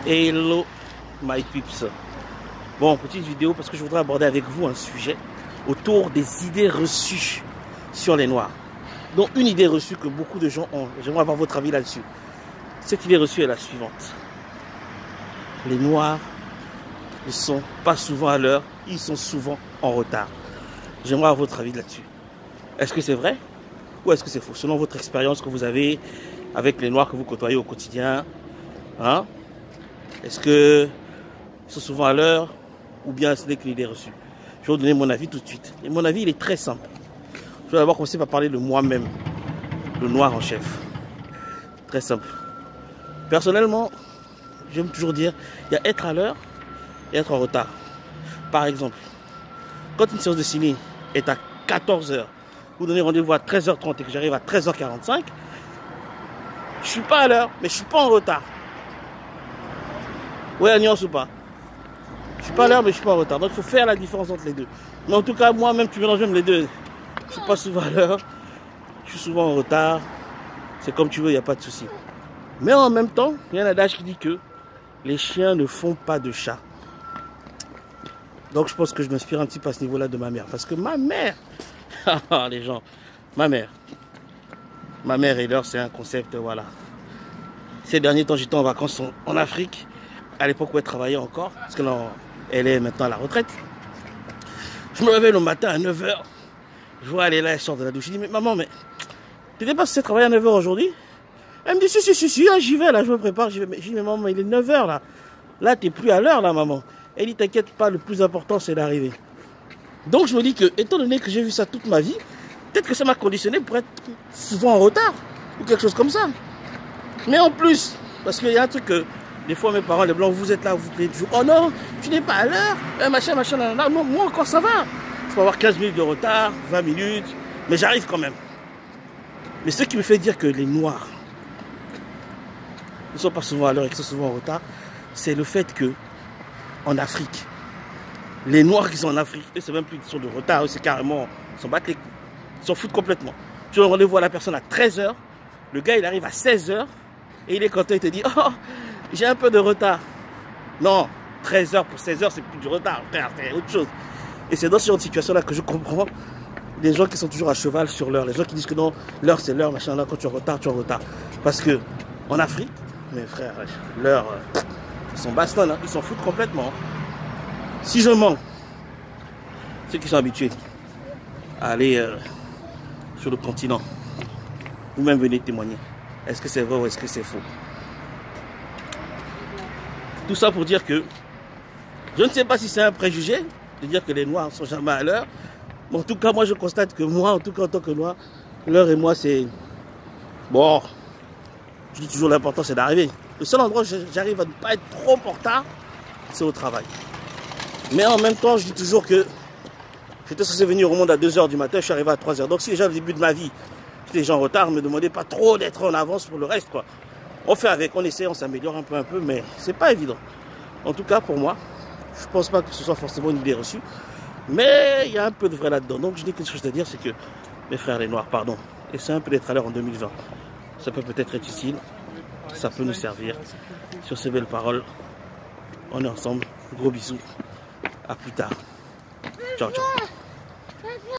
Hello my peeps. Bon, petite vidéo parce que je voudrais aborder avec vous un sujet autour des idées reçues sur les Noirs. Donc une idée reçue que beaucoup de gens ont. J'aimerais avoir votre avis là-dessus. Cette idée reçue est la suivante. Les Noirs ne sont pas souvent à l'heure, ils sont souvent en retard. J'aimerais avoir votre avis là-dessus. Est-ce que c'est vrai ou est-ce que c'est faux? Selon votre expérience que vous avez avec les Noirs que vous côtoyez au quotidien, hein? Est-ce qu'ils sont souvent à l'heure ou bien ce n'est qu'une idée reçue? Je vais vous donner mon avis tout de suite. Et mon avis, il est très simple. Je vais d'abord commencer par parler de moi-même, le Noir en chef. Très simple. Personnellement, j'aime toujours dire, il y a être à l'heure et être en retard. Par exemple, quand une séance de ciné est à 14 h, vous donnez rendez-vous à 13 h 30 et que j'arrive à 13 h 45, je ne suis pas à l'heure, mais je ne suis pas en retard. Oui, la nuance ou pas? Je ne suis pas à l'heure, mais je ne suis pas en retard. Donc, il faut faire la différence entre les deux. Mais en tout cas, moi-même, tu mélanges même les deux. Je ne suis pas souvent à l'heure. Je suis souvent en retard. C'est comme tu veux, il n'y a pas de souci. Mais en même temps, il y a un adage qui dit que les chiens ne font pas de chat. Donc, je pense que je m'inspire un petit peu à ce niveau-là de ma mère. Parce que ma mère, les gens, ma mère et l'heure, c'est un concept, voilà. Ces derniers temps, j'étais en vacances en Afrique. À l'époque où elle travaillait encore, parce qu'elle est maintenant à la retraite. Je me réveille le matin à 9 h. Je vois elle est là, elle sort de la douche. Je dis, mais maman, mais tu n'es pas censée travailler à 9 h aujourd'hui? Elle me dit, si, hein, j'y vais là, je me prépare. Je dis, mais maman, il est 9 h là. Là, tu n'es plus à l'heure là, maman. Elle dit, t'inquiète pas, le plus important, c'est d'arriver. Donc, je me dis que, étant donné que j'ai vu ça toute ma vie, peut-être que ça m'a conditionné pour être souvent en retard, ou quelque chose comme ça. Mais en plus, parce qu'il y a un truc que, des fois, mes parents, les blancs, vous êtes là, vous plaît toujours. Oh non, tu n'es pas à l'heure, machin, nanana. Non, moi encore ça va. Je peux avoir 15 minutes de retard, 20 minutes, mais j'arrive quand même. Mais ce qui me fait dire que les Noirs ne sont pas souvent à l'heure et qu'ils sont souvent en retard, c'est le fait que, en Afrique, les Noirs qui sont en Afrique, eux, c'est même plus qu'ils sont de retard, eux, c'est carrément, ils s'en battent ils s'en foutent complètement. Tu donnes rendez-vous à la personne à 13 h, le gars, il arrive à 16 h, et il est content, il te dit, oh, j'ai un peu de retard. Non, 13 h pour 16 h, c'est plus du retard, frère, c'est autre chose. Et c'est dans ce genre de situation-là que je comprends les gens qui sont toujours à cheval sur l'heure. Les gens qui disent que non, l'heure c'est l'heure, machin, là, quand tu es en retard, tu es en retard. Parce que, en Afrique, mes frères, l'heure, ils s'en bastonnent, hein, ils s'en foutent complètement. Si je mens, ceux qui sont habitués à aller sur le continent, vous-même venez témoigner. Est-ce que c'est vrai ou est-ce que c'est faux? Tout ça pour dire que je ne sais pas si c'est un préjugé de dire que les Noirs ne sont jamais à l'heure. Mais en tout cas, moi je constate que moi, en tout cas en tant que Noir, l'heure et moi c'est... Bon, je dis toujours l'important c'est d'arriver. Le seul endroit où j'arrive à ne pas être trop en retard, c'est au travail. Mais en même temps, je dis toujours que j'étais censé venir au monde à 2 h du matin, je suis arrivé à 3 h. Donc si déjà au début de ma vie, j'étais déjà en retard, ne me demandez pas trop d'être en avance pour le reste, quoi. On fait avec, on essaie, on s'améliore un peu, mais c'est pas évident. En tout cas, pour moi, je pense pas que ce soit forcément une idée reçue, mais il y a un peu de vrai là-dedans. Donc je dis quelque chose à dire, c'est que, mes frères les Noirs, pardon, essayez un peu d'être à l'heure en 2020. Ça peut peut-être être utile, ça peut nous servir. Sur ces belles paroles, on est ensemble. Gros bisous, à plus tard. Ciao, ciao.